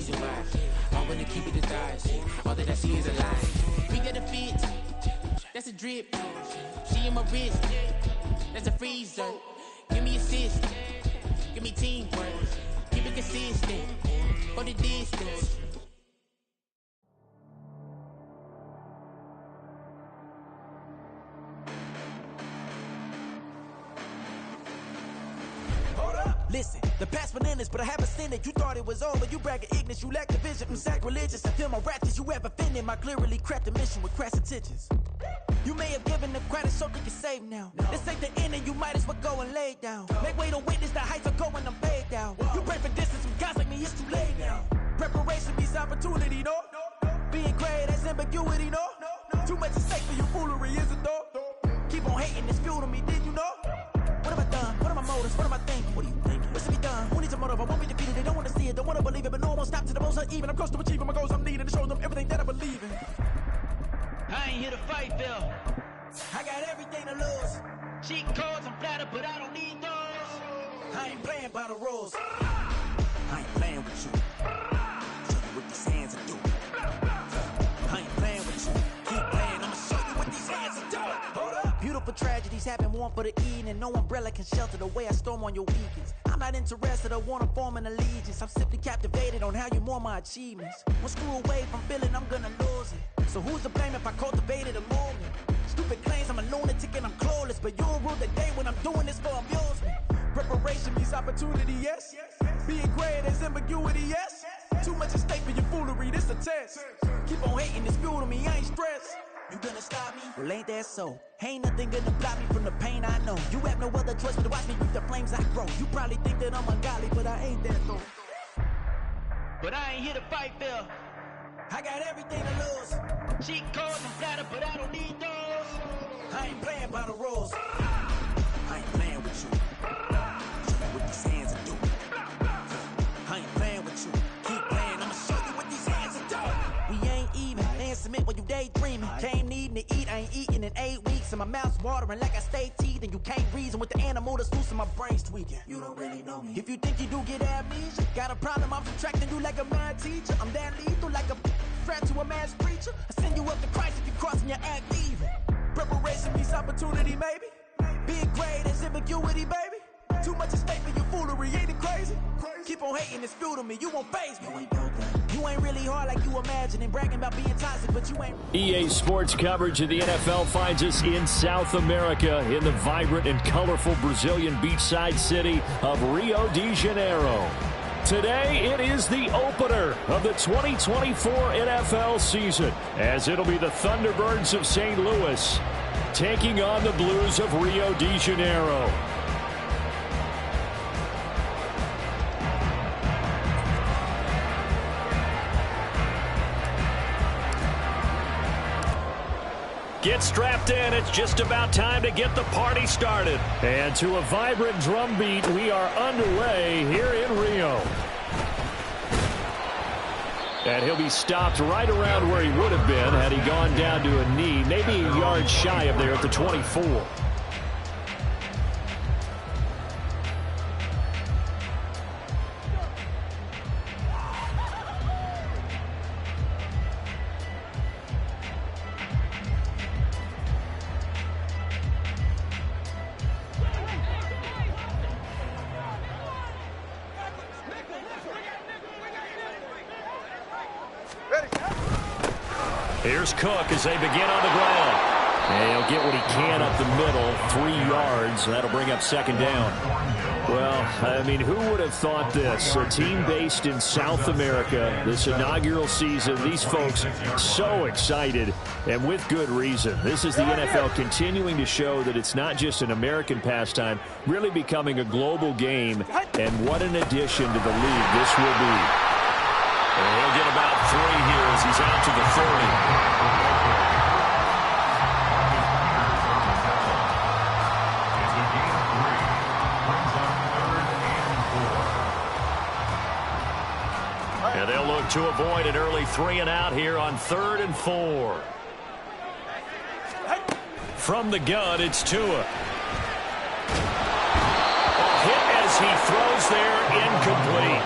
reason why. I'm gonna keep it the thighs. All that I see is a lie. We got a fit. That's a drip. She in my wrist. That's a freezer. Give me assist. Give me teamwork. Keep it consistent. For the distance. Listen, the past bananas, but I haven't seen it. You thought it was over, you bragging ignorance, you lack the vision. I'm sacrilegious, I feel my wrath as you ever offended. My clearly crafted mission with crass intentions. You may have given the credit so they can save now. This ain't the end and you might as well go and lay down. Make way to witness the heights of going, I'm paid down. You pray for distance with guys like me, it's too late now. Preparation means opportunity, no? Being great, that's ambiguity, no? Too much at stake for your foolery, is it though? Keep on hating, it's fuel to me, did you know? What have I done? What are my motives? What am I thinking? What are you thinking? What's to be done? Who needs a motive? I won't be defeated. They don't want to see it, don't want to believe it, but no one won't stop to the most uneven. I'm close to achieving my goals. I'm needing to show them everything that I believe in. I ain't here to fight, Phil. I got everything to lose. Cheat codes, I'm flattered, but I don't need those. I ain't playing by the rules. I ain't playing with you. Show you what these hands are doing. I ain't playing with you. Keep playing, I'ma show you what these hands are doing. Hold up. Beautiful tragedies happen, one for the evening, and no umbrella can shelter the way I storm on your weekends. I'm not interested, I wanna form an allegiance. I'm simply captivated on how you mourn my achievements. One screw away from feeling I'm gonna lose it. So who's to blame if I cultivated a moment? Stupid claims I'm a lunatic and I'm clueless, but you'll rule the day when I'm doing this for amusement. Preparation means opportunity, yes. Being great is ambiguity, yes. Too much at stake for your foolery, this a test. Keep on hating, it's fuel to me, I ain't stressed. You gonna stop me? Well, ain't that so? Ain't nothing gonna block me from the pain I know. You have no other choice but to watch me reap the flames I grow. You probably think that I'm ungodly, but I ain't that though. But I ain't here to fight, Phil. I got everything to lose. Cheat codes, I'm flattered, but I don't need those. I ain't playing by the rules. I ain't playing with you. Show you what these hands are doing. I ain't playing with you. Keep playing, I'ma show you what these hands are doing. We ain't even. They ain't submit when you daydreaming. Came needing to eat, I ain't eating in 8 weeks. And my mouth's watering like I stay teeth. And you can't reason with the animal that's loose and my brain's tweaking. You don't really know me. If you think you do get amnesia, got a problem, I'm subtracting you like a mad teacher. I'm that lethal like a threat to a mass preacher. I send you up to Christ if you crossing your act even. Preparation means opportunity, maybe. Being great is ambiguity, baby. Too much at stake for your foolery, ain't it crazy? Keep on hating, it's fuel to me, you won't faze me. You ain't really hard like you imagine and bragging about being toxic, but you ain't. EA Sports coverage of the NFL finds us in South America in the vibrant and colorful Brazilian beachside city of Rio de Janeiro. Today, it is the opener of the 2024 NFL season, as it'll be the Thunderbirds of St. Louis taking on the Blues of Rio de Janeiro. Get strapped in. It's just about time to get the party started. And to a vibrant drum beat, we are underway here in Rio. And he'll be stopped right around where he would have been had he gone down to a knee, maybe a yard shy of there at the 24. Here's Cook as they begin on the ground. And he'll get what he can up the middle, 3 yards. That'll bring up second down. Well, I mean, who would have thought this? A team based in South America, this inaugural season, these folks so excited, and with good reason. This is the NFL continuing to show that it's not just an American pastime, really becoming a global game, and what an addition to the league this will be. And he'll get about 3 here as he's out to the 30. And they'll look to avoid an early 3 and out here on 3rd and 4. From the gun, it's Tua. A hit as he throws there, incomplete.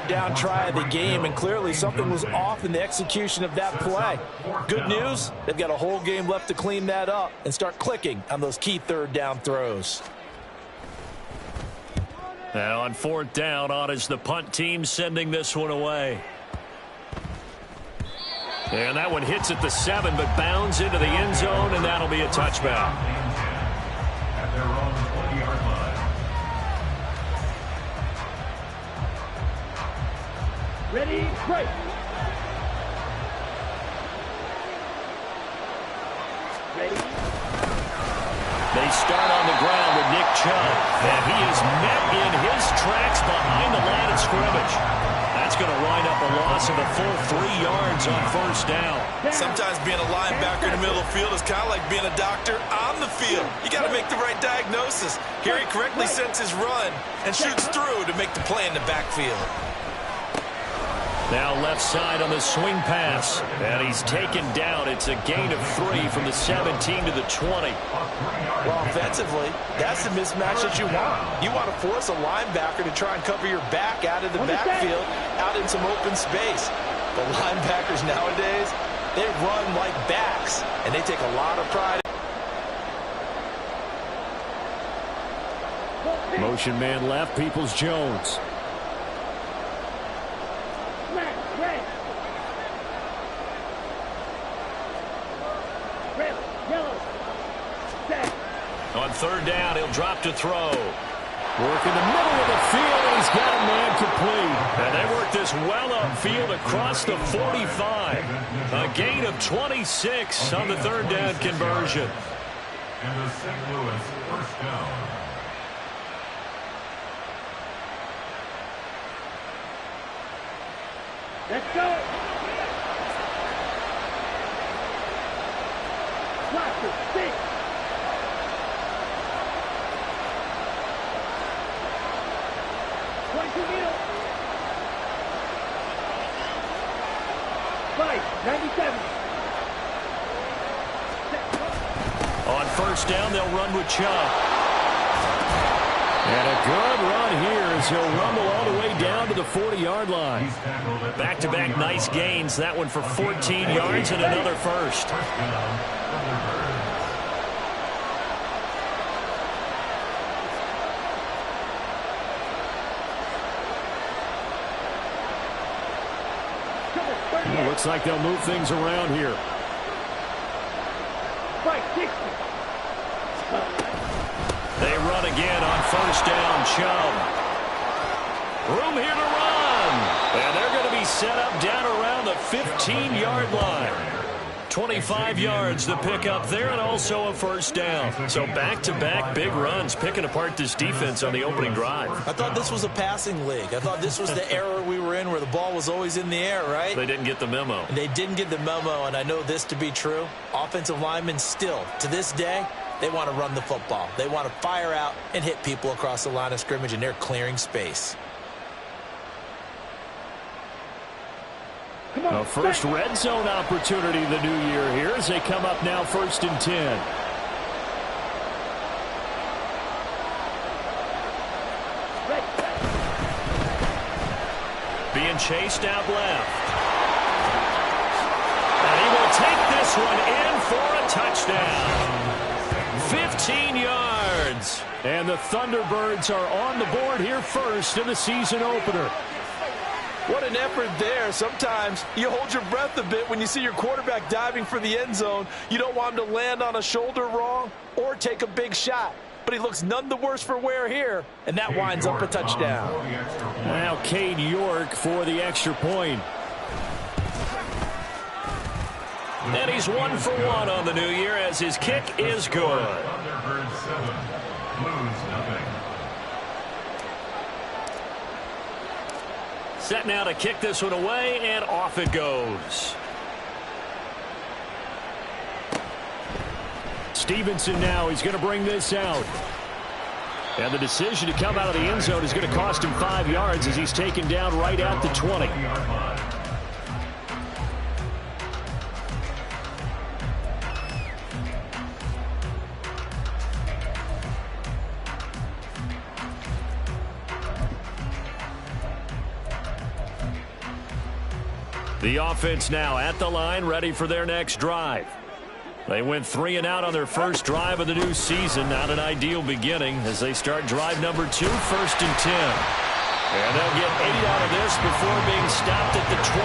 third down try of the game, and clearly something was off in the execution of that play. Good news, they've got a whole game left to clean that up and start clicking on those key third down throws. Now on fourth down, on is the punt team sending this one away. And that one hits at the 7, but bounds into the end zone, and that'll be a touchback. At their own 20-yard line. Ready, break. Ready. They start on the ground with Nick Chubb, and he is met in his tracks behind the line of scrimmage. That's going to wind up a loss of a full 3 yards on first down. Sometimes being a linebacker in the middle of the field is kind of like being a doctor on the field. You got to make the right diagnosis. Here he correctly sets his run and shoots through to make the play in the backfield. Now left side on the swing pass, and he's taken down. It's a gain of 3 from the 17 to the 20. Well, offensively, that's the mismatch that you want. You want to force a linebacker to try and cover your back out of the backfield, out in some open space. But linebackers nowadays, they run like backs, and they take a lot of pride. Motion man left, Peoples-Jones. On third down, he'll drop to throw. Work in the middle of the field, and he's got a man complete. And they work this well upfield across the 45. A gain of 26 on the third down conversion. And the St. Louis first down. Let's go. Watch it, 6. On first down, they'll run with Chubb. And a good run here as he'll rumble all the way down to the 40-yard line. Back-to-back nice gains. That one for 14 yards and another first. Well, looks like they'll move things around here. They run again on first down. Chubb. Room here to run. And they're going to be set up down around the 15-yard line. 25 yards to pick up there, and also a first down. So back-to-back big runs, picking apart this defense on the opening drive. I thought this was a passing league. I thought this was the era we were in where the ball was always in the air, right? They didn't get the memo. They didn't get the memo, and I know this to be true. Offensive linemen still, to this day, they want to run the football. They want to fire out and hit people across the line of scrimmage, and they're clearing space. A first red zone opportunity the new year here as they come up now 1st and 10. Being chased out left. And he will take this one in for a touchdown. 15 yards. And the Thunderbirds are on the board here first in the season opener. What an effort there. Sometimes you hold your breath a bit when you see your quarterback diving for the end zone. You don't want him to land on a shoulder wrong or take a big shot. But he looks none the worse for wear here, and that winds up a touchdown. Now Cade York for the extra point. And he's 1 for 1 on the new year as his kick is good. Thunderbirds 7, Blues nothing. Set now to kick this one away, and off it goes. Stevenson now, he's going to bring this out. And the decision to come out of the end zone is going to cost him 5 yards as he's taken down right at the 20. The offense now at the line, ready for their next drive. They went 3 and out on their first drive of the new season. Not an ideal beginning as they start drive number 2, 1st and 10. And they'll get 8 out of this before being stopped at the 28.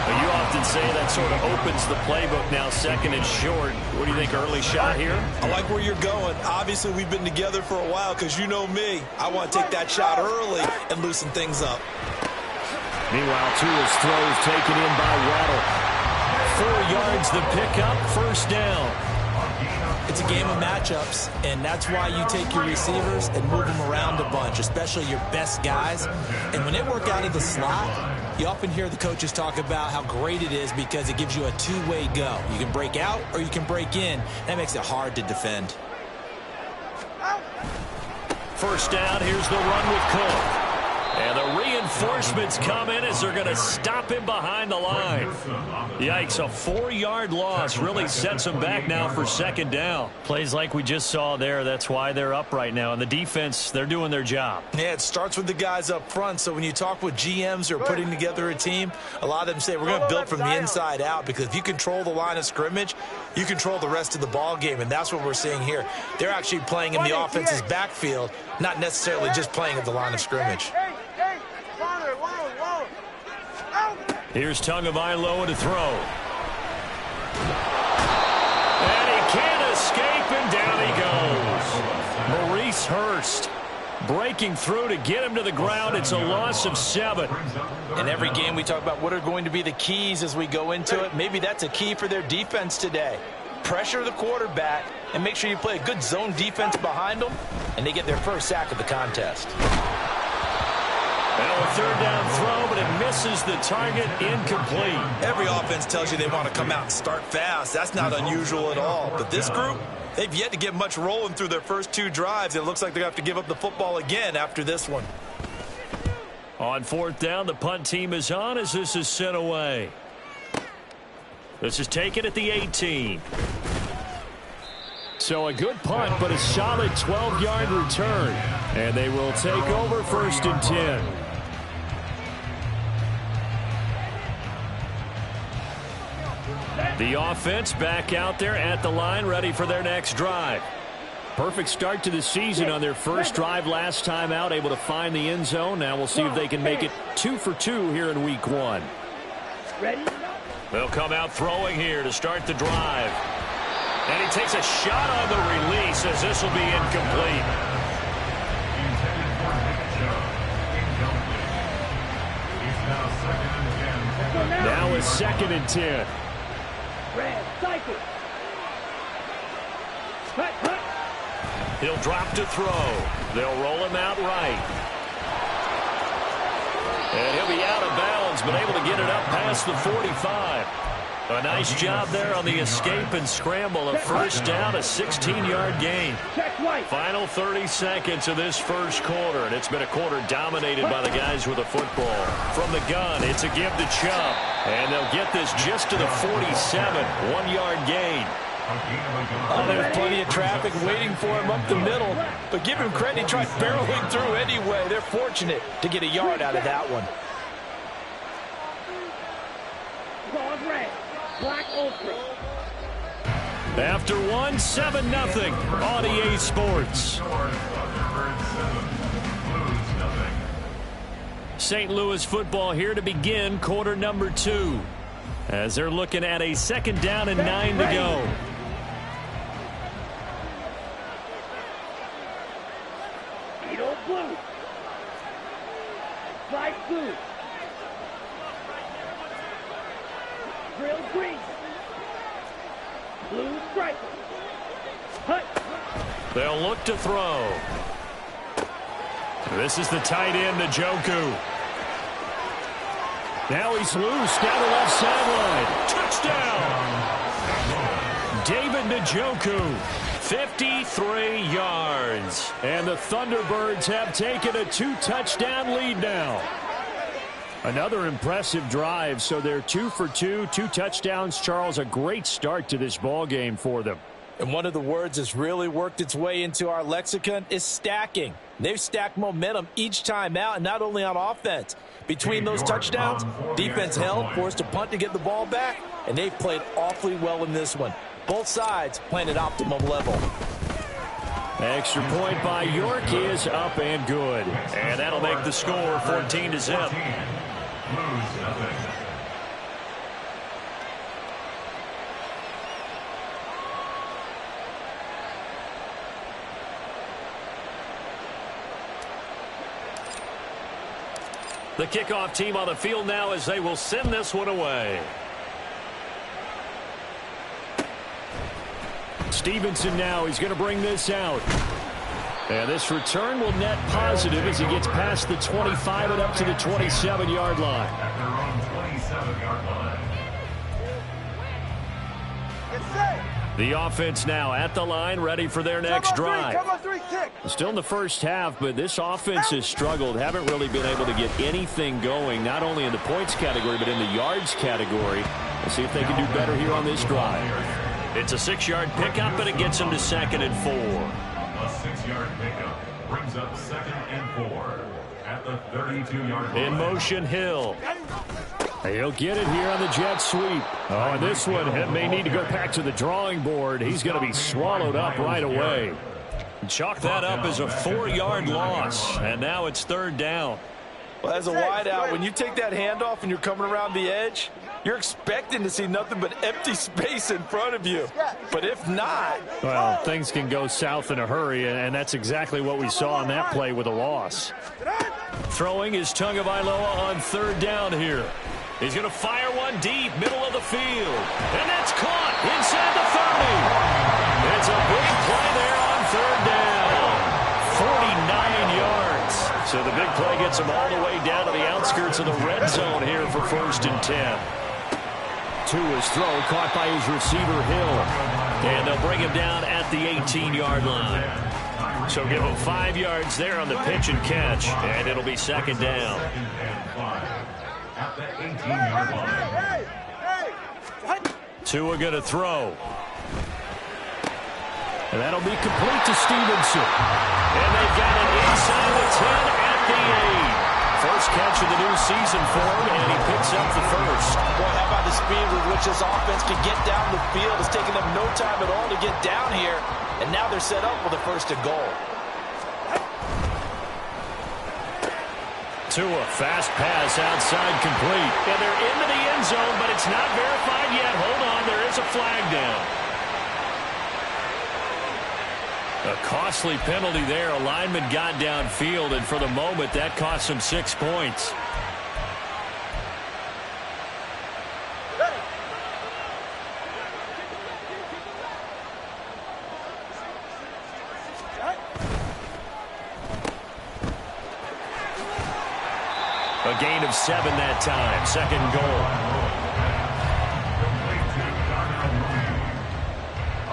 But you often say that sort of opens the playbook now, 2nd and short. What do you think, early shot here? I like where you're going. Obviously, we've been together for a while because you know me. I want to take that shot early and loosen things up. Meanwhile, Tua's throws taken in by Waddle. 4 yards the pickup, 1st down. It's a game of matchups, and that's why you take your receivers and move them around a bunch, especially your best guys. And when they work out of the slot, you often hear the coaches talk about how great it is because it gives you a two-way go. You can break out or you can break in. That makes it hard to defend. 1st down, here's the run with Cook. And the reinforcements come in as they're going to stop him behind the line. Yikes, a 4-yard loss really sets them back now for 2nd down. Plays like we just saw there, that's why they're up right now. And the defense, they're doing their job. Yeah, it starts with the guys up front. So when you talk with GMs who are putting together a team, a lot of them say we're going to build from the inside out, because if you control the line of scrimmage, you control the rest of the ball game, and that's what we're seeing here. They're actually playing in the offense's backfield, not necessarily just playing at the line of scrimmage. Here's Tagovailoa to throw. And he can't escape, and down he goes. Maurice Hurst breaking through to get him to the ground. It's a loss of 7. In every game we talk about what are going to be the keys as we go into it. Maybe that's a key for their defense today. Pressure the quarterback and make sure you play a good zone defense behind them, and they get their first sack of the contest. Now a 3rd down throw, but it misses the target, incomplete. Every offense tells you they want to come out and start fast. That's not unusual at all. But this group, they've yet to get much rolling through their first 2 drives. It looks like they're going to have to give up the football again after this one. On 4th down, the punt team is on as this is sent away. This is taken at the 18. So a good punt, but a solid 12-yard return. And they will take over 1st and 10. The offense back out there at the line, ready for their next drive. Perfect start to the season on their first drive last time out, able to find the end zone. Now we'll see if they can make it 2 for 2 here in week 1. Ready? They'll come out throwing here to start the drive. And he takes a shot on the release as this will be incomplete. Now it's 2nd and 10. Red, cycle. Cut, cut. He'll drop to throw. They'll roll him out right. And he'll be out of bounds, but able to get it up past the 45. A nice job there on the escape and scramble. A 1st down, a 16-yard gain. Final 30 seconds of this first quarter, and it's been a quarter dominated by the guys with the football. From the gun, it's a give to Chubb, and they'll get this just to the 47, 1-yard gain. Oh, there's plenty of traffic waiting for him up the middle, but give him credit, he tried barreling through anyway. They're fortunate to get a yard out of that one. Black Ultra. After 1, 7-0 on EA Sports. St. Louis football here to begin quarter number 2. As they're looking at a 2nd down and 9 to go. Edo blue. Light blue. Grill green. Blue stripe. Hut. They'll look to throw. This is the tight end, Njoku. Now he's loose down the left sideline. Touchdown! David Njoku, 53 yards. And the Thunderbirds have taken a 2-touchdown lead now. Another impressive drive, so they're 2 for 2, 2 touchdowns. Charles, a great start to this ball game for them. And one of the words that's really worked its way into our lexicon is stacking. They've stacked momentum each time out, and not only on offense. Between those touchdowns, defense held, forced a punt to get the ball back, and they've played awfully well in this one. Both sides playing at optimum level. Extra point by York is up and good. And that'll make the score 14-0. The kickoff team on the field now as they will send this one away. Stevenson now, he's going to bring this out. And this return will net positive as he gets past the 25 and up to the 27-yard line. At their own 27-yard line. The offense now at the line, ready for their next drive. Still in the first half, but this offense has struggled. Haven't really been able to get anything going, not only in the points category, but in the yards category. Let's see if they can do better here on this drive. It's a 6-yard pickup, but it gets them to 2nd and 4. A 6-yard pickup brings up 2nd and 4 at the 32-yard line. In motion, Hill. He'll get it here on the jet sweep. Oh, and this one may need to go back to the drawing board. He's going to be swallowed up right away. Chalk that up as a 4-yard loss, and now it's 3rd down. Well, as a wideout, when you take that handoff and you're coming around the edge, you're expecting to see nothing but empty space in front of you. But if not... Well, things can go south in a hurry, and that's exactly what we saw on that play with a loss. Throwing is Tagovailoa on 3rd down here. He's going to fire one deep, middle of the field. And that's caught inside the 30. It's a big play there on 3rd down. 49 yards. So the big play gets him all the way down to the outskirts of the red zone here for 1st and 10. Tua's throw caught by his receiver, Hill. And they'll bring him down at the 18-yard line. So give him 5 yards there on the pitch and catch, and it'll be 2nd down. At the 18-yard line. Tua going to throw. And that'll be complete to Stevenson. And they've got it inside the 10 at the 8. First catch of the new season for him, and he picks up the first. Boy, how about the speed with which this offense can get down the field? It's taken them no time at all to get down here, and now they're set up with a 1st and goal. Tua, fast pass outside complete. And they're into the end zone, but it's not verified yet. Hold on, there is a flag down. A costly penalty there. A lineman got downfield, and for the moment, that cost him 6 points. A gain of 7 that time. 2nd goal.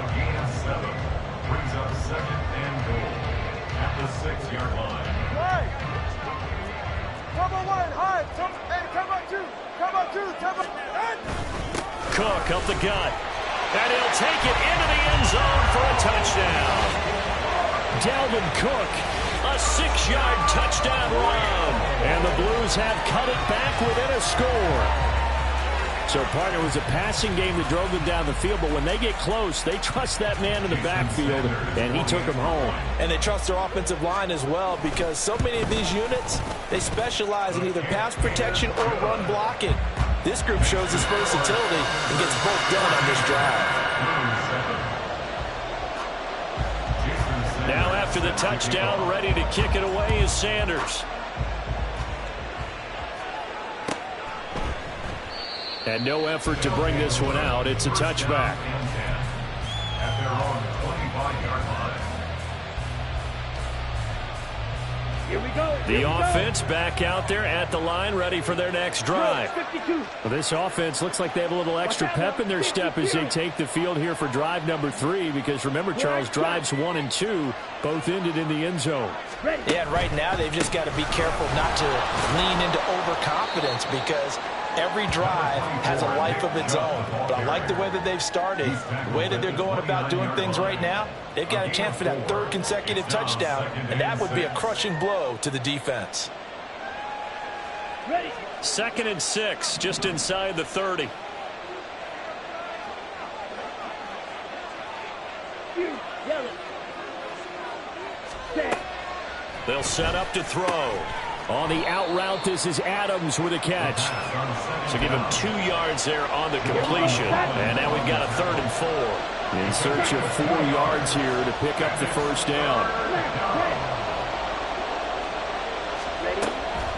A gain of 7 brings up 2nd and goal at the 6-yard line. Cook up the gut. And he'll take it into the end zone for a touchdown. Dalvin Cook, a 6-yard touchdown run. And the Blues have cut it back within a score. So, partner, it was a passing game that drove them down the field, but when they get close, they trust that man in the backfield, and he took them home. And they trust their offensive line as well, because so many of these units, they specialize in either pass protection or run blocking. This group shows its versatility and gets both done on this drive. Now after the touchdown, ready to kick it away is Sanders. And no effort to bring this one out. It's a touchback. At their own 25-yard line. Here we go. The offense back out there at the line, ready for their next drive. Well, this offense looks like they have a little extra pep in their step as they take the field here for drive number 3, because remember, Charles, drives 1 and 2 both ended in the end zone. Yeah, and right now they've just got to be careful not to lean into overconfidence, because Every drive has a life of its own. But I like the way that they've started, the way that they're going about doing things right now. They've got a chance for that third consecutive touchdown, and that would be a crushing blow to the defense. 2nd and 6, just inside the 30. They'll set up to throw. On the out route, this is Adams with a catch. So give him 2 yards there on the completion. And now we've got a 3rd and 4. In search of 4 yards here to pick up the first down.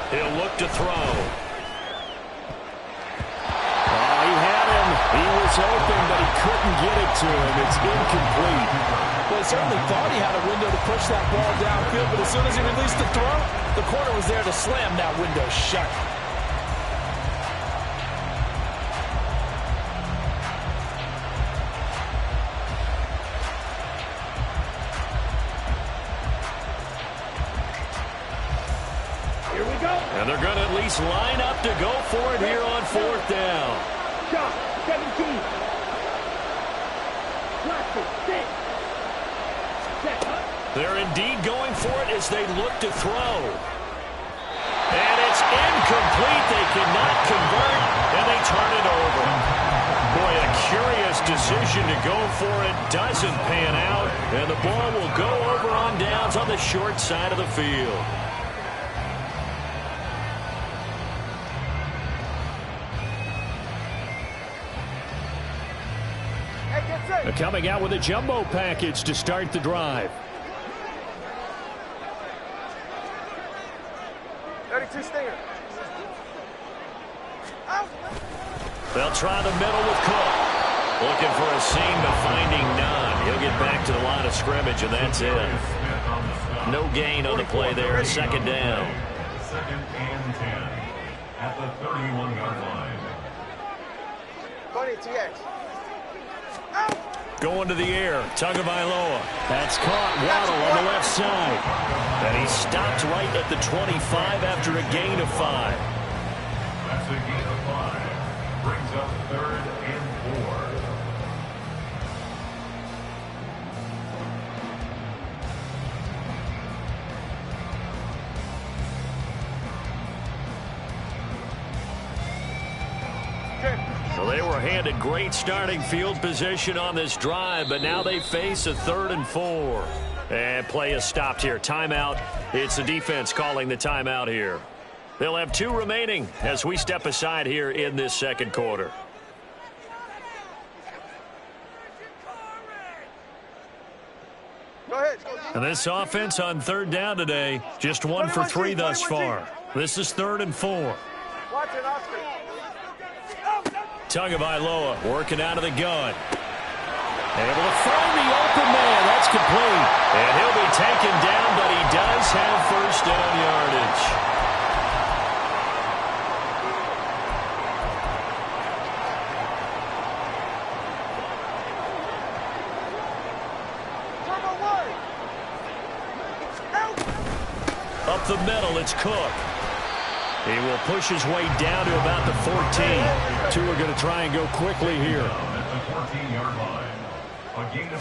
He'll look to throw. Oh, he had him. He was open, but he couldn't get it to him. It's incomplete. Well, he certainly thought he had a window to push that ball downfield, but as soon as he released the throw, the corner was there to slam that window shut. Here we go. And they're going to at least line up to go for it here on 4th down. Shot, 17. They're indeed going for it as they look to throw. And it's incomplete. They cannot convert, and they turn it over. Boy, a curious decision to go for it. Doesn't pan out, and the ball will go over on downs on the short side of the field. They're coming out with a jumbo package to start the drive. 32 Stinger. They'll try the middle with Cook. Looking for a seam, but finding none. He'll get back to the line of scrimmage, and that's it. No gain on the play there. 2nd down. 2nd and 10 at the 31-yard line. 20 TX. Going to the air. Tagovailoa. That's caught. Waddle on the left side. And he stopped right at the 25 after a gain of 5. That's a gain of 5. Brings up 3rd and 4. So they were handed great starting field position on this drive, but now they face a 3rd and 4. And play is stopped here. Timeout. It's the defense calling the timeout here. They'll have 2 remaining as we step aside here in this 2nd quarter. Go ahead. And this offense on 3rd down today, just 1 for 3 thus far. This is 3rd and 4. Watch it, Oscar. Tagovailoa working out of the gun. Able to find the open man. That's complete. And he'll be taken down, but he does have first down yardage. Up the middle, it's Cook. He will push his way down to about the 14. 2 are going to try and go quickly here. At the 14-yard line. A gain of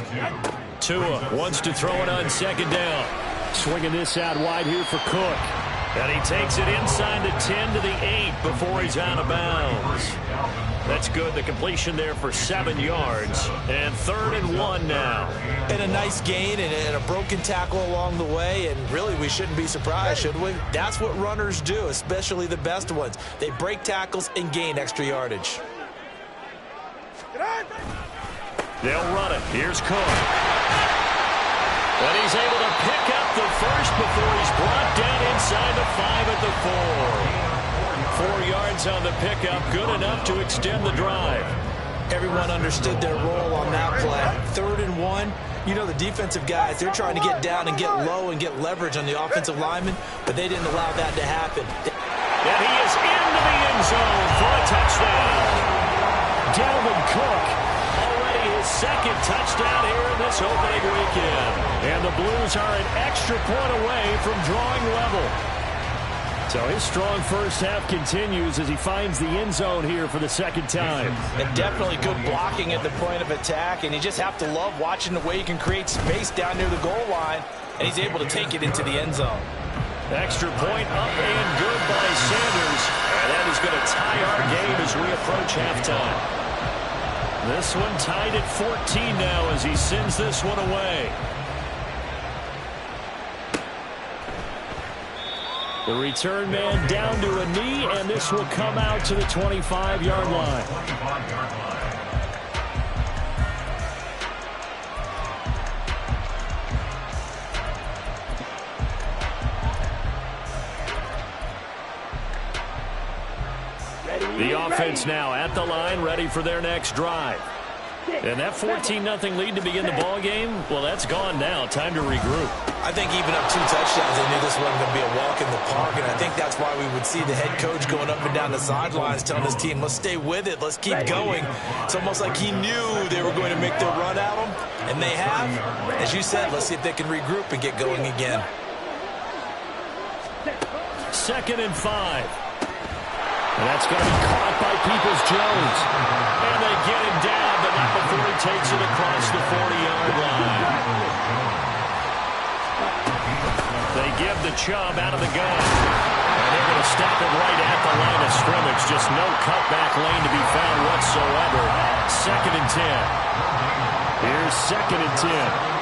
2. Tua wants to throw it on 2nd down. Swinging this out wide here for Cook. And he takes it inside the 10 to the 8 before he's out of bounds. That's good. The completion there for 7 yards. And 3rd and 1 now. And a nice gain and a broken tackle along the way. And really, we shouldn't be surprised, should we? That's what runners do, especially the best ones. They break tackles and gain extra yardage. They'll run it. Here's Cook. And he's able to pick up the first before he's brought down inside the 5 at the 4. 4 yards on the pickup, good enough to extend the drive. Everyone understood their role on that play. 3rd and 1. You know, the defensive guys, they're trying to get down and get low and get leverage on the offensive lineman, but they didn't allow that to happen. And he is into the end zone for a touchdown. Dalvin Cook, already his 2nd touchdown here in this opening weekend. And the Blues are an extra point away from drawing level. So his strong first half continues as he finds the end zone here for the second time. And definitely good blocking at the point of attack, and you just have to love watching the way he can create space down near the goal line, and he's able to take it into the end zone. Extra point up and good by Sanders. And that is going to tie our game as we approach halftime. This one tied at 14 now as he sends this one away. The return man down to a knee, and this will come out to the 25-yard line. The offense now at the line, ready for their next drive. And that 14-0 lead to begin the ball game, well, that's gone now. Time to regroup. I think even up 2 touchdowns, they knew this wasn't going to be a walk in the park, and I think that's why we would see the head coach going up and down the sidelines telling his team, let's stay with it, let's keep going. It's almost like he knew they were going to make their run at him, and they have. As you said, let's see if they can regroup and get going again. 2nd and 5. And that's going to be caught by Peoples-Jones. And they get him down, but not before he takes it across the 40-yard line. They give the Chubb out of the gun. And they're going to stop it right at the line of scrimmage. Just no cutback lane to be found whatsoever. 2nd and 10. Here's 2nd and 10.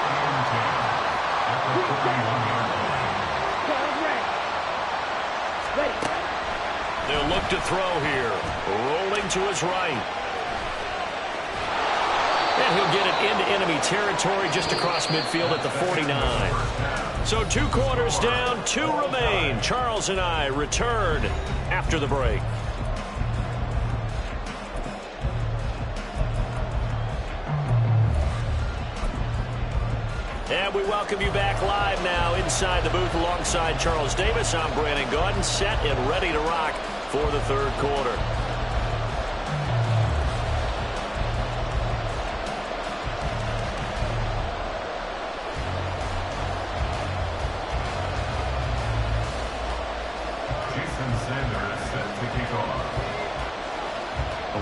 They'll look to throw here. Rolling to his right. And he'll get it into enemy territory just across midfield at the 49. So 2 quarters down, 2 remain. Charles and I return after the break. And we welcome you back live now inside the booth alongside Charles Davis. I'm Brandon Gaudin, set and ready to rock for the 3rd quarter.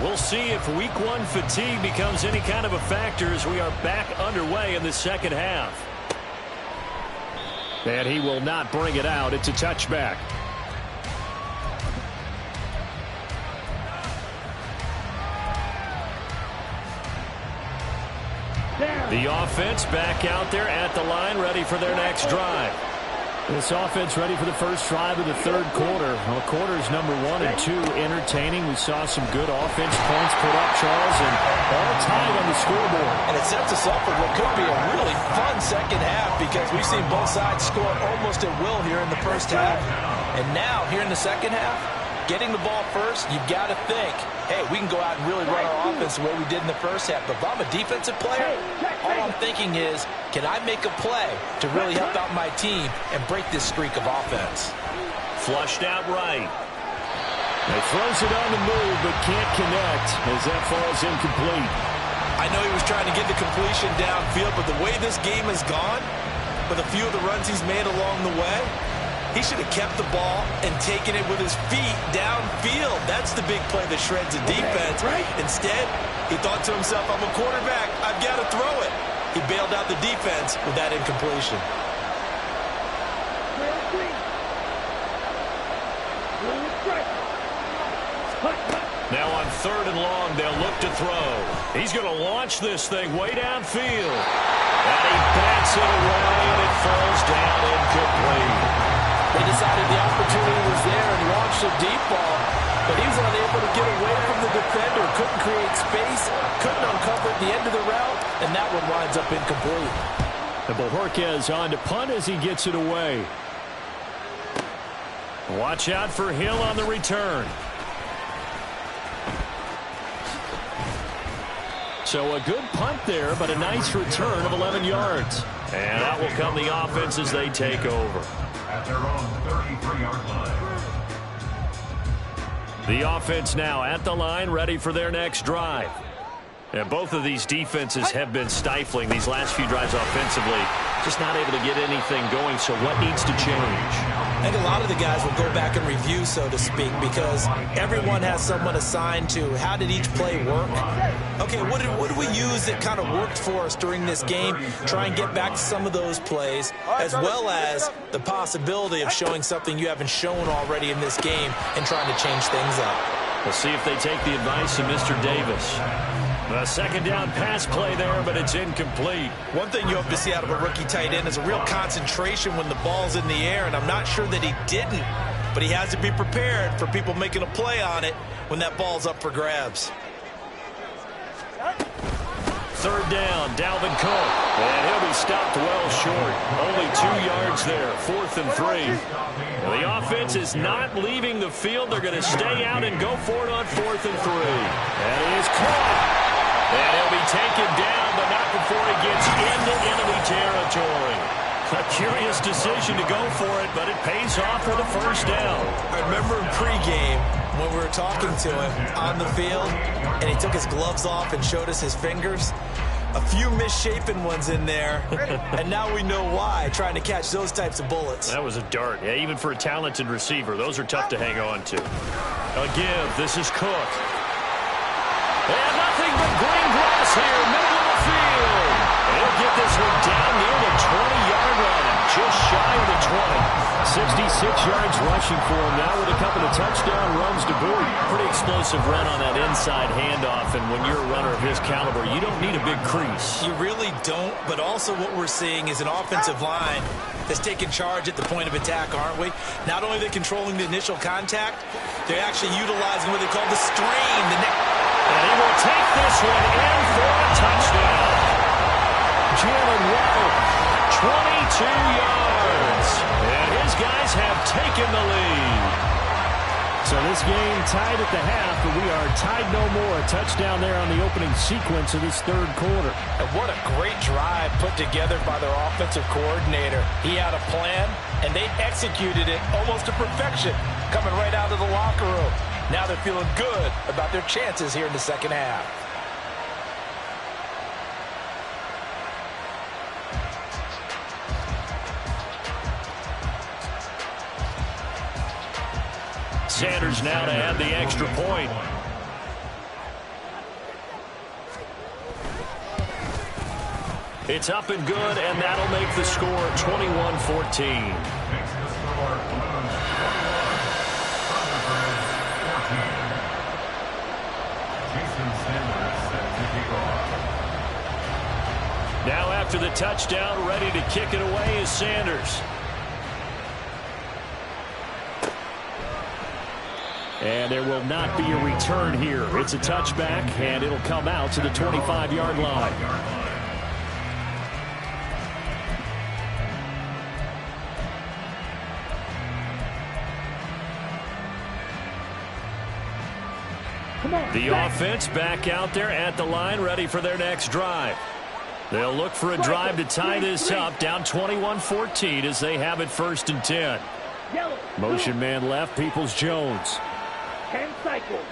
We'll see if week 1 fatigue becomes any kind of a factor as we are back underway in the second half. And he will not bring it out. It's a touchback. The offense back out there at the line, ready for their next drive. This offense ready for the first drive of the 3rd quarter. Well, quarters number 1 and 2 entertaining. We saw some good offense points put up, Charles, and all tied on the scoreboard. And it sets us up for what could be a really fun second half because we've seen both sides score almost at will here in the first half. And now, here in the second half, getting the ball first, you've got to think, hey, we can go out and really run our offense the way we did in the first half. But if I'm a defensive player, all I'm thinking is, can I make a play to really help out my team and break this streak of offense? Flushed out right. He throws it on the move, but can't connect as that falls incomplete. I know he was trying to get the completion downfield, but the way this game has gone, with a few of the runs he's made along the way, he should have kept the ball and taken it with his feet downfield. That's the big play that shreds a defense. Instead, he thought to himself, I'm a quarterback. I've got to throw it. He bailed out the defense with that incompletion. Now on 3rd and long, they'll look to throw. He's going to launch this thing way downfield. And he bats it away, and it falls down incomplete. They decided the opportunity was there and launched a deep ball, but he was unable to get away from the defender, couldn't create space, couldn't uncover at the end of the route, and that one winds up incomplete. And Bojorquez on to punt as he gets it away. Watch out for Hill on the return. So a good punt there, but a nice return of 11 yards. And out will come the offense as they take over. At their own 33-yard line. The offense now at the line, ready for their next drive. And both of these defenses have been stifling these last few drives offensively. Just not able to get anything going, so what needs to change? I think a lot of the guys will go back and review, so to speak, because everyone has someone assigned to how did each play work. Okay, what did we use that kind of worked for us during this game? Try and get back to some of those plays, as well as the possibility of showing something you haven't shown already in this game and trying to change things up. We'll see if they take the advice of Mr. Davis. A second down pass play there, but it's incomplete. One thing you hope to see out of a rookie tight end is a real concentration when the ball's in the air, and I'm not sure that he didn't, but he has to be prepared for people making a play on it when that ball's up for grabs. Third down, Dalvin Cook, and he'll be stopped well short. Only 2 yards there, 4th and 3. Well, the offense is not leaving the field. They're going to stay out and go for it on 4th and 3. And he is caught. And he'll be taken down, but not before he gets into enemy territory. A curious decision to go for it, but it pays off for the first down. I remember in pregame when we were talking to him on the field, and he took his gloves off and showed us his fingers. A few misshapen ones in there, and now we know why, trying to catch those types of bullets. That was a dart. Yeah, even for a talented receiver, those are tough to hang on to. A give. This is Cook. And nothing but green grass here, middle of the field. He'll get this one down near the 20-yard line, just shy of the 20. 66 yards rushing for him now with a couple of touchdown runs to boot. Pretty explosive run on that inside handoff, and when you're a runner of his caliber, you don't need a big crease. You really don't, but also what we're seeing is an offensive line that's taking charge at the point of attack, aren't we? Not only are they controlling the initial contact, they're actually utilizing what they call the strain. And he will take this one in for a touchdown. Jalen Waddle, 22 yards. And his guys have taken the lead. So this game tied at the half, but we are tied no more. A touchdown there on the opening sequence of this third quarter. And what a great drive put together by their offensive coordinator. He had a plan, and they executed it almost to perfection, coming right out of the locker room. Now they're feeling good about their chances here in the second half. Sanders now to add the extra point. It's up and good, and that'll make the score 21-14. Now after the touchdown, ready to kick it away is Sanders. And there will not be a return here. It's a touchback, and it'll come out to the 25-yard line. The offense back out there at the line, ready for their next drive. They'll look for a drive to tie this up, down 21-14 as they have it 1st and 10. Motion man left, Peoples-Jones. 10 cycles.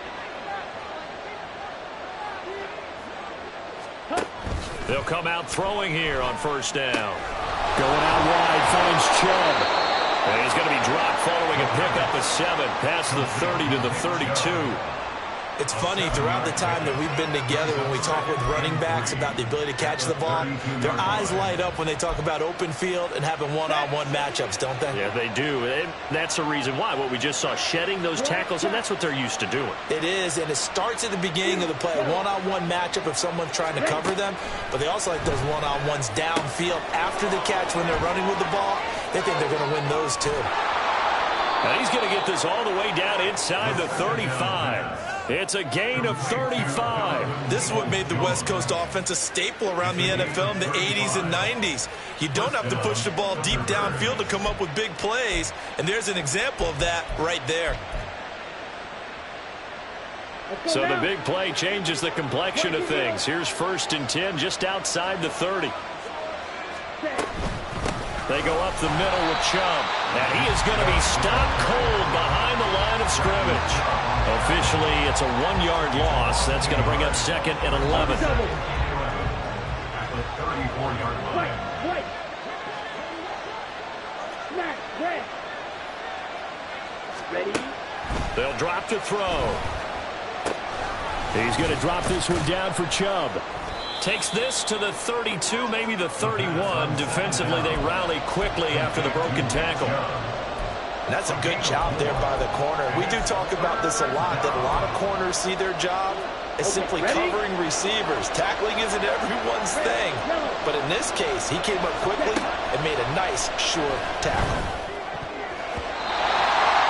They'll come out throwing here on 1st down. Going out wide, finds Chubb. And he's going to be dropped following a pickup of 7, past the 30 to the 32. It's funny, throughout the time that we've been together, when we talk with running backs about the ability to catch the ball, their eyes light up when they talk about open field and having one-on-one matchups, don't they? Yeah, they do. And that's the reason why. What we just saw, shedding those tackles, and that's what they're used to doing. It is, and it starts at the beginning of the play, a one-on-one matchup if someone's trying to cover them, but they also like those one-on-ones downfield after the catch when they're running with the ball. They think they're going to win those too. Now he's going to get this all the way down inside the 35. It's a gain of 35. This is what made the West Coast offense a staple around the NFL in the 80s and 90s. You don't have to push the ball deep downfield to come up with big plays, and there's an example of that right there. So the big play changes the complexion of things. Here's 1st and 10 just outside the 30. They go up the middle with Chubb. And he is going to be stopped cold behind the line line of scrimmage. Officially, it's a 1-yard loss. That's going to bring up 2nd and 11. At the 34-yard line. Right. Smack, red. Ready? They'll drop to throw. He's going to drop this one down for Chubb. Takes this to the 32, maybe the 31. Defensively, they rally quickly after the broken tackle. That's a good job there by the corner. We do talk about this a lot, that a lot of corners see their job as simply covering receivers. Tackling isn't everyone's thing. But in this case, he came up quickly and made a nice, sure tackle.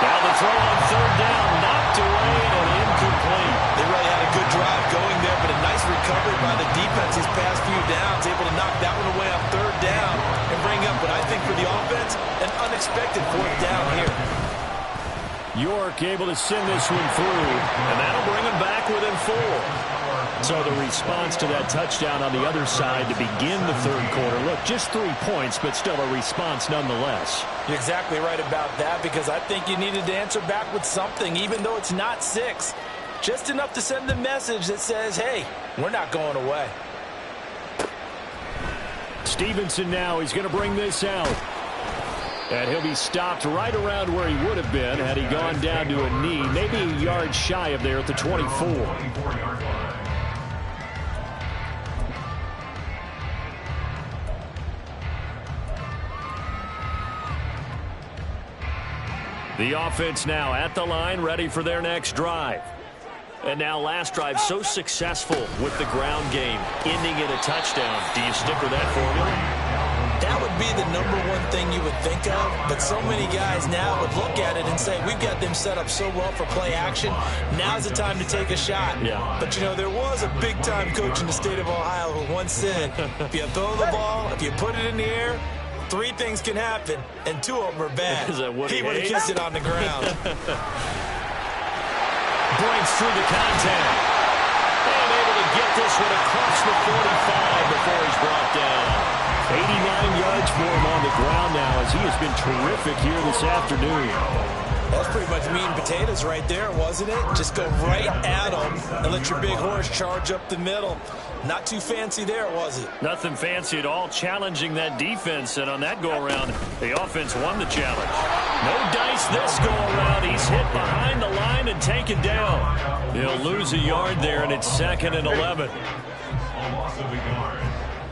Now the throw on 3rd down, knocked away and incomplete. They really had a good drive going there, but a nice recovery by the defense these past few downs, able to knock that one away on 3rd down and bring up what I think for the offense, an unexpected 4th down here. York able to send this one through, and that'll bring him back within 4. So the response to that touchdown on the other side to begin the 3rd quarter. Look, just 3 points, but still a response nonetheless. You're exactly right about that, because I think you needed to answer back with something, even though it's not 6. Just enough to send the message that says, hey, we're not going away. Stevenson now, he's going to bring this out. And he'll be stopped right around where he would have been had he gone down to a knee, maybe a yard shy of there at the 24. 24-yard line. The offense now at the line, ready for their next drive. And now last drive so successful with the ground game, ending in a touchdown. Do you stick with that formula? That would be the #1 thing you would think of, but so many guys now would look at it and say, we've got them set up so well for play action, now's the time to take a shot. Yeah. But, you know, there was a big-time coach in the state of Ohio who once said, if you throw the ball, if you put it in the air, 3 things can happen, and 2 of them are bad. Is that what he would have kissed it on the ground. Breaks through the contact. And able to get this one across the 45 before he's brought down. 89 yards for him on the ground now as he has been terrific here this afternoon. That's pretty much meat and potatoes right there, wasn't it? Just go right at them and let your big horse charge up the middle. Not too fancy there, was it? Nothing fancy at all, challenging that defense. And on that go-around, the offense won the challenge. No dice this go-around. He's hit behind the line and taken down. He'll lose a yard there, and it's 2nd and 11. A loss of a yard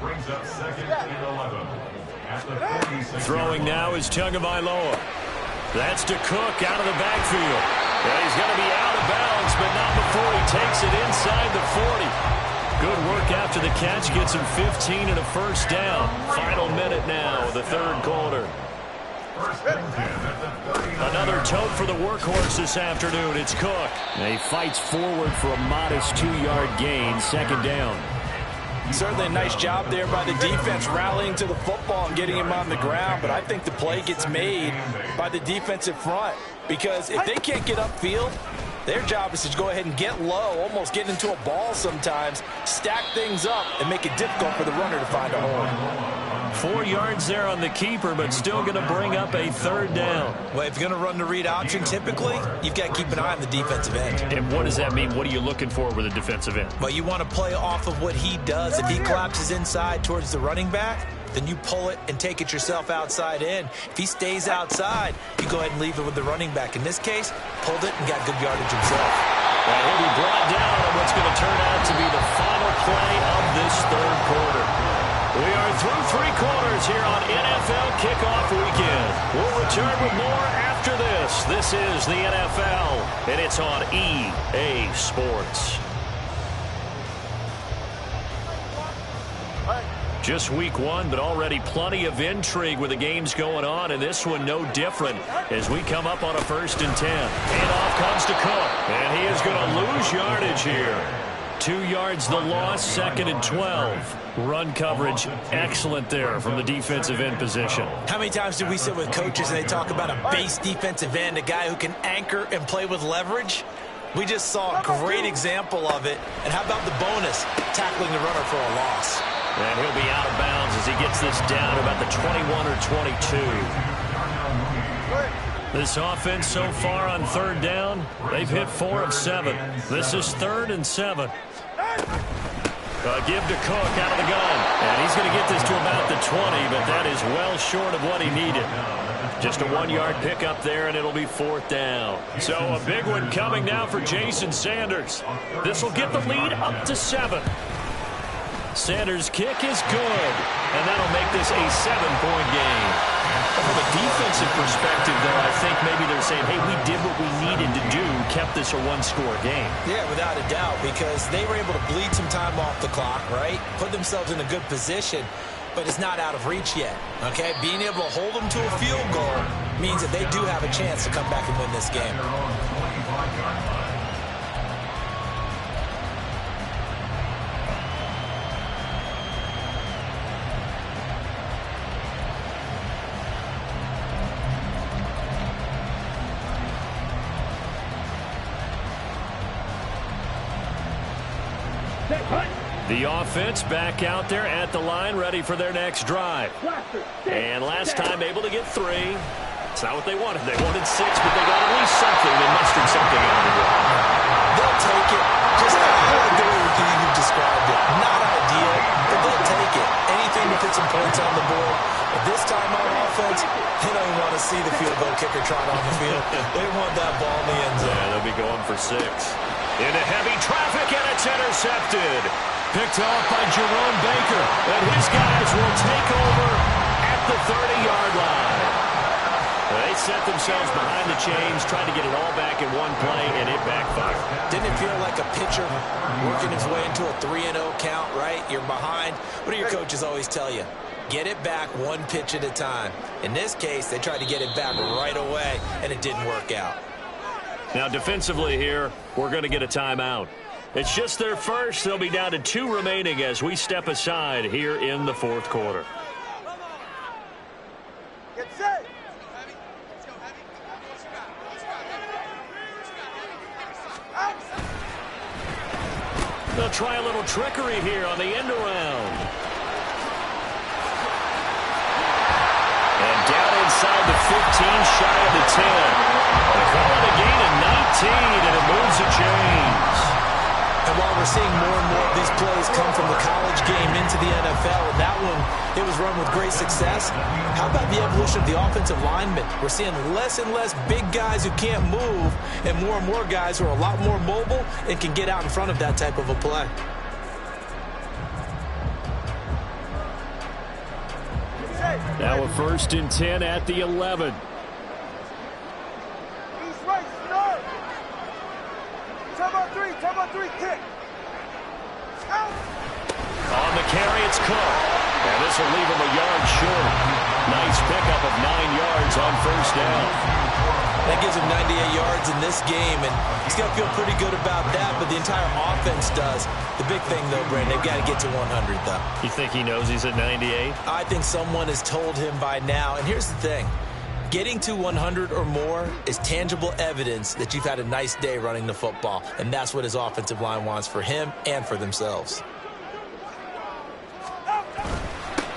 brings up 2nd and 11. At the 46. Throwing now is Tagovailoa. That's to Cook out of the backfield. Yeah, he's going to be out of bounds, but not before he takes it inside the 40. Good work after the catch. Gets him 15 and a 1st down. Final minute now of the 3rd quarter. Another tote for the workhorse this afternoon. It's Cook. And he fights forward for a modest 2-yard gain. 2nd down. Certainly a nice job there by the defense rallying to the football and getting him on the ground, but I think the play gets made by the defensive front, because if they can't get upfield, their job is to go ahead and get low, almost get into a ball sometimes, stack things up, and make it difficult for the runner to find a hole. 4 yards there on the keeper, but still going to bring up a 3rd down. Well, if you're going to run the read option, typically, you've got to keep an eye on the defensive end. And what does that mean? What are you looking for with a defensive end? Well, you want to play off of what he does. If he collapses inside towards the running back, then you pull it and take it yourself outside in. If he stays outside, you go ahead and leave it with the running back. In this case, pulled it and got good yardage himself. And he'll be brought down on what's going to turn out to be the final play of this 3rd quarter. We are through 3 quarters here on NFL Kickoff Weekend. We'll return with more after this. This is the NFL, and it's on EA Sports. Just week 1, but already plenty of intrigue with the games going on, and this one no different as we come up on a 1st and 10. And off comes to Cook, and he is going to lose yardage here. 2 yards the loss, 2nd and 12. Run coverage, excellent there from the defensive end position. How many times do we sit with coaches and they talk about a base defensive end, a guy who can anchor and play with leverage? We just saw a great example of it. And how about the bonus, tackling the runner for a loss? And he'll be out of bounds as he gets this down about the 21 or 22. This offense so far on third down, they've hit 4 of 7. This is 3rd and 7. Give to Cook out of the gun. And he's going to get this to about the 20, but that is well short of what he needed. Just a 1-yard pickup there, and it'll be 4th down. So a big one coming now for Jason Sanders. This will get the lead up to 7. Sanders' kick is good, and that'll make this a 7-point game. From a defensive perspective, though, I think maybe they're saying, hey, we did what we needed to do, kept this a 1-score game. Yeah, without a doubt, because they were able to bleed some time off the clock, right? Put themselves in a good position, but it's not out of reach yet, okay? Being able to hold them to a field goal means that they do have a chance to come back and win this game. The offense back out there at the line, ready for their next drive. And last time able to get 3. It's not what they wanted. They wanted 6, but they got at least something. They mustered something out of the drive. They'll take it. Just like the way you described it. Not ideal, but they'll take it. Anything to put some points on the board. But this time on offense, they don't want to see the field goal kicker trot on the field. They want that ball in the end zone. Yeah, they'll be going for 6. Into heavy traffic, and it's intercepted. Picked off by Jerome Baker, and his guys will take over at the 30-yard line. They set themselves behind the chains, tried to get it all back in one play, and it backfired. Didn't it feel like a pitcher working his way into a 3-0 count, right? You're behind. What do your coaches always tell you? Get it back one pitch at a time. In this case, they tried to get it back right away, and it didn't work out. Now, defensively here, we're going to get a timeout. It's just their first. They'll be down to 2 remaining as we step aside here in the 4th quarter. Get set. They'll try a little trickery here on the end around. And down inside the 15, shy of the 10. They call it a gain of 19, and it moves the chains. And while we're seeing more and more of these plays come from the college game into the NFL, and that one, it was run with great success, how about the evolution of the offensive linemen? We're seeing less and less big guys who can't move and more guys who are a lot more mobile and can get out in front of that type of a play. Now a 1st and 10 at the 11. East right, start. Top on 3, kick. Out. On the carry, it's Cook. And this will leave him a yard short. Nice pickup of 9 yards on 1st down. That gives him 98 yards in this game, and he's got to feel pretty good about that, but the entire offense does. The big thing, though, Brandon, they've got to get to 100, though. You think he knows he's at 98? I think someone has told him by now, and here's the thing. Getting to 100 or more is tangible evidence that you've had a nice day running the football, and that's what his offensive line wants for him and for themselves.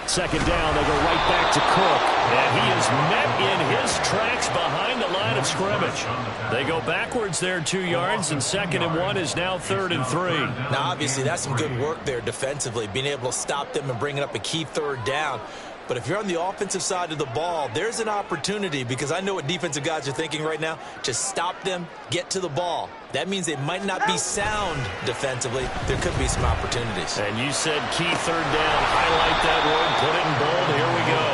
2nd down, they go right back to Cook, and he is met in his tracks behind the line of scrimmage. They go backwards there 2 yards, and 2nd and 1 is now 3rd and 3. Now, obviously, that's some good work there defensively, being able to stop them and bringing up a key 3rd down. But if you're on the offensive side of the ball, there's an opportunity, because I know what defensive guys are thinking right now. Just stop them, get to the ball. That means they might not be sound defensively. There could be some opportunities. And you said key 3rd down. Highlight that word, put it in bold. Here we go.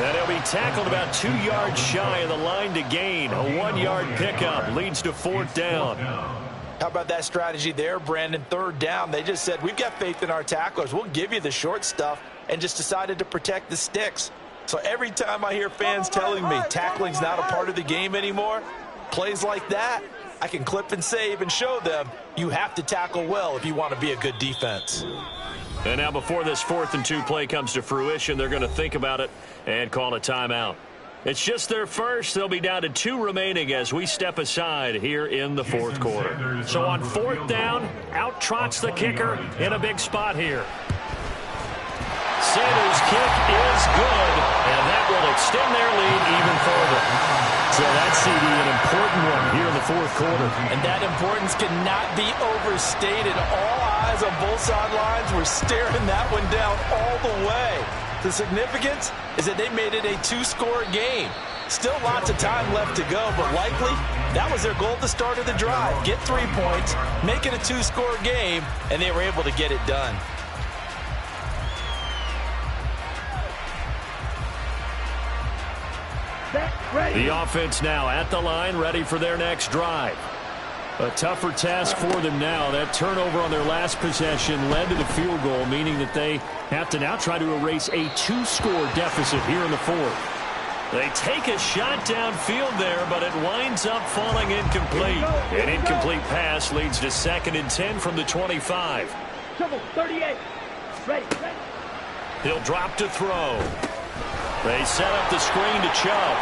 And he'll be tackled about 2 yards shy of the line to gain. A 1-yard pickup leads to 4th down. How about that strategy there, Brandon? 3rd down. They just said, we've got faith in our tacklers. We'll give you the short stuff, and just decided to protect the sticks. So every time I hear fans telling me tackling's not a part of the game anymore, plays like that, I can clip and save and show them you have to tackle well if you want to be a good defense. And now before this 4th and 2 play comes to fruition, they're going to think about it and call a timeout. It's just their first. They'll be down to 2 remaining as we step aside here in the 4th quarter. So on 4th down, out trots the kicker in a big spot here. Sanders' kick is good, and that will extend their lead even further. So that CD, an important one here in the fourth quarter. And that importance cannot be overstated. All eyes on both sidelines were staring that one down all the way. The significance is that they made it a two-score game. Still lots of time left to go, but likely that was their goal at the start of the drive. Get 3 points, make it a two-score game, and they were able to get it done. The offense now at the line, ready for their next drive. A tougher task for them now. That turnover on their last possession led to the field goal, meaning that they have to now try to erase a two-score deficit here in the fourth. They take a shot downfield there, but it winds up falling incomplete. An incomplete pass leads to 2nd and 10 from the 25. 38. Ready. He'll drop to throw. They set up the screen to Chubb.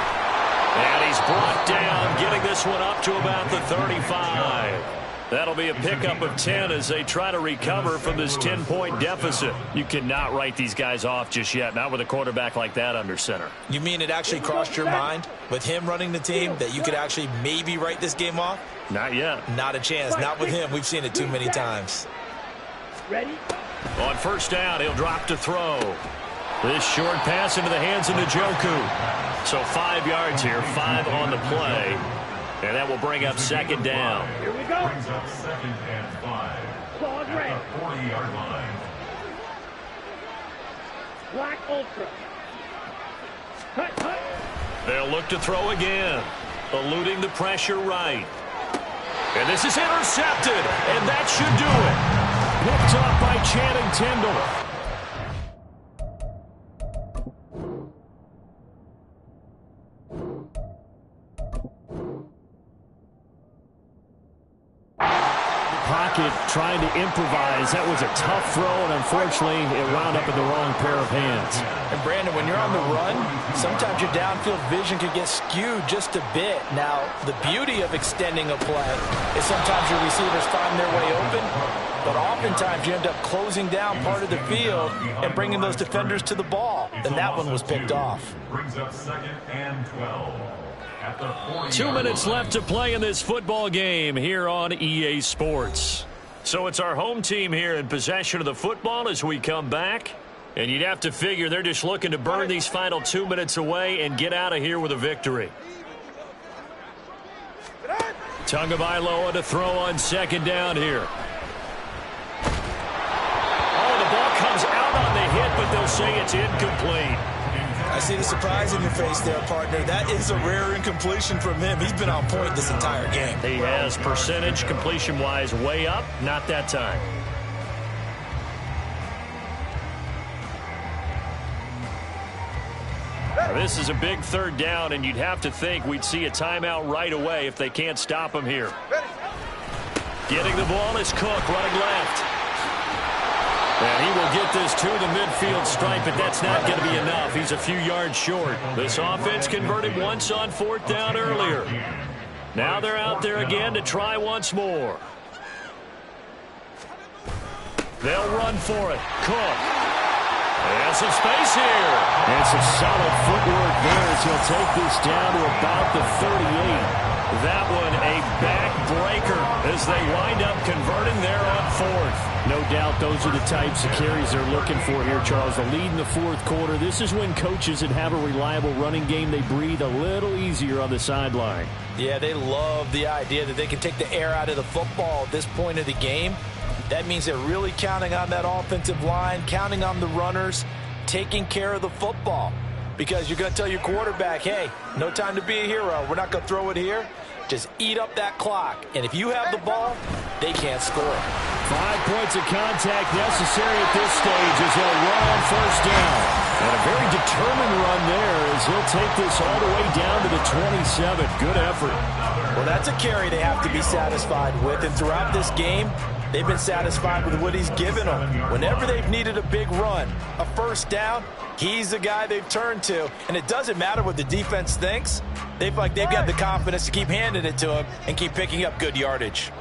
And he's brought down, getting this one up to about the 35. That'll be a pickup of 10 as they try to recover from this 10-point deficit. You cannot write these guys off just yet, not with a quarterback like that under center. You mean it actually crossed your mind with him running the team that you could actually maybe write this game off? Not yet. Not a chance. Not with him. We've seen it too many times. Ready? On first down, he'll drop to throw. This short pass into the hands of Njoku. So 5 yards here, 5 on the play. And that will bring up 2nd down. Here we go. Brings up 2nd and 5. Claude At red. the 40-yard line. Black ultra. Cut. They'll look to throw again. Eluding the pressure right. And this is intercepted. And that should do it. Picked up by Channing Tindall. Pocket trying to improvise. That was a tough throw, and unfortunately, it wound up in the wrong pair of hands. And Brandon, when you're on the run, sometimes your downfield vision can get skewed just a bit. Now, the beauty of extending a play is sometimes your receivers find their way open, but oftentimes you end up closing down part of the field and bringing those defenders to the ball. And that one was picked off. Brings up 2nd and 12. 2 minutes left to play in this football game here on EA Sports. So it's our home team here in possession of the football as we come back. And you'd have to figure they're just looking to burn these final 2 minutes away and get out of here with a victory. Tagovailoa to throw on 2nd down here. Oh, the ball comes out on the hit, but they'll say it's incomplete. I see the surprise in your face there, partner. That is a rare incompletion from him. He's been on point this entire game. He has, percentage completion-wise way up, not that time. Now, this is a big 3rd down, and you'd have to think we'd see a timeout right away if they can't stop him here. Getting the ball is Cook, running left. And he will get this to the midfield stripe, but that's not going to be enough. He's a few yards short. This offense converted once on 4th down earlier. Now they're out there again to try once more. They'll run for it. Cook. And some space here. And some solid footwork there as he'll take this down to about the 38. That one a backbreaker as they wind up converting there on 4th. No doubt those are the types of carries they're looking for here, Charles. The lead in the 4th quarter. This is when coaches that have a reliable running game, they breathe a little easier on the sideline. Yeah, they love the idea that they can take the air out of the football at this point of the game. That means they're really counting on that offensive line, counting on the runners, taking care of the football. Because you're going to tell your quarterback, hey, no time to be a hero. We're not going to throw it here. Just eat up that clock. And if you have the ball, they can't score. 5 points of contact necessary at this stage as they'll run on 1st down. And a very determined run there as he'll take this all the way down to the 27. Good effort. Well, that's a carry they have to be satisfied with. And throughout this game, they've been satisfied with what he's given them. Whenever they've needed a big run, a 1st down, he's the guy they've turned to. And it doesn't matter what the defense thinks. They feel like they've got the confidence to keep handing it to him and keep picking up good yardage.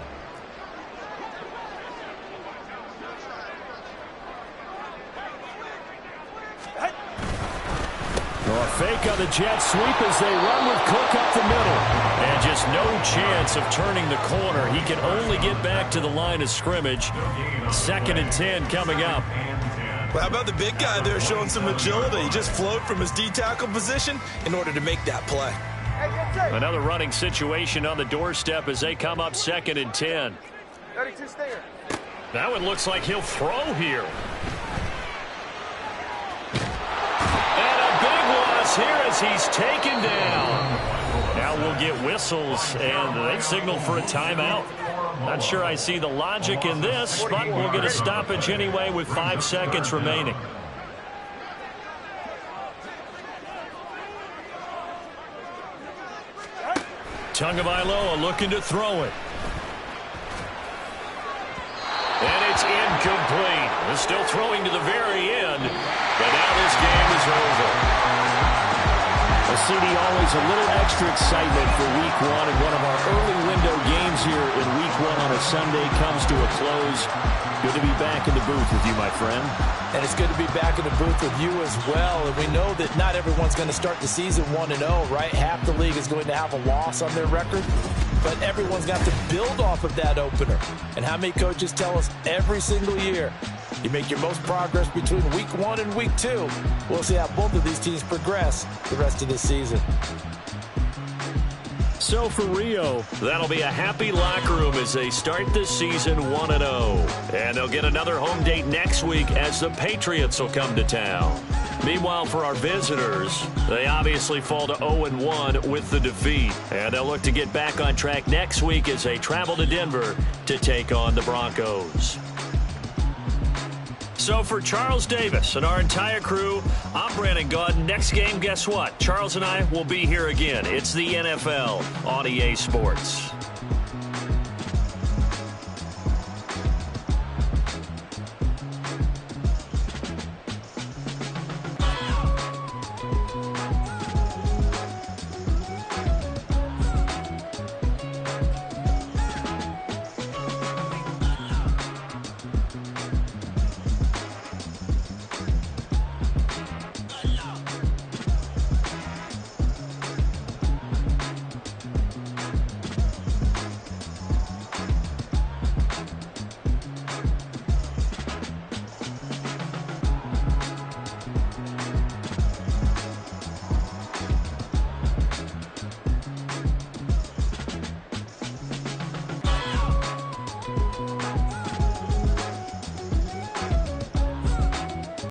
Well, Fake on the jet sweep as they run with Cook up the middle. And just no chance of turning the corner. He can only get back to the line of scrimmage. 2nd and 10 coming up. Well, how about the big guy there showing some agility? He just flowed from his D-tackle position in order to make that play. Another running situation on the doorstep as they come up 2nd and 10. 32 stinger. That one looks like he'll throw here. And a big loss here as he's taken down. Now we'll get whistles, and they signal for a timeout. Not sure I see the logic in this, but we'll get a stoppage anyway with 5 seconds remaining. Tagovailoa looking to throw it. And it's incomplete. They're still throwing to the very end, but now this game is over. Well, CD, always a little extra excitement for Week 1, and one of our early window games here in Week 1 on a Sunday comes to a close. Good to be back in the booth with you, my friend. And it's good to be back in the booth with you as well. And we know that not everyone's going to start the season 1-0, right? Half the league is going to have a loss on their record. But everyone's got to build off of that opener. And how many coaches tell us every single year, you make your most progress between Week 1 and Week 2. We'll see how both of these teams progress the rest of this season. So for Rio, that'll be a happy locker room as they start the season 1-0. And they'll get another home date next week as the Patriots will come to town. Meanwhile, for our visitors, they obviously fall to 0-1 with the defeat. And they'll look to get back on track next week as they travel to Denver to take on the Broncos. So for Charles Davis and our entire crew, I'm Brandon Gaudin. Next game, guess what? Charles and I will be here again. It's the NFL on EA Sports.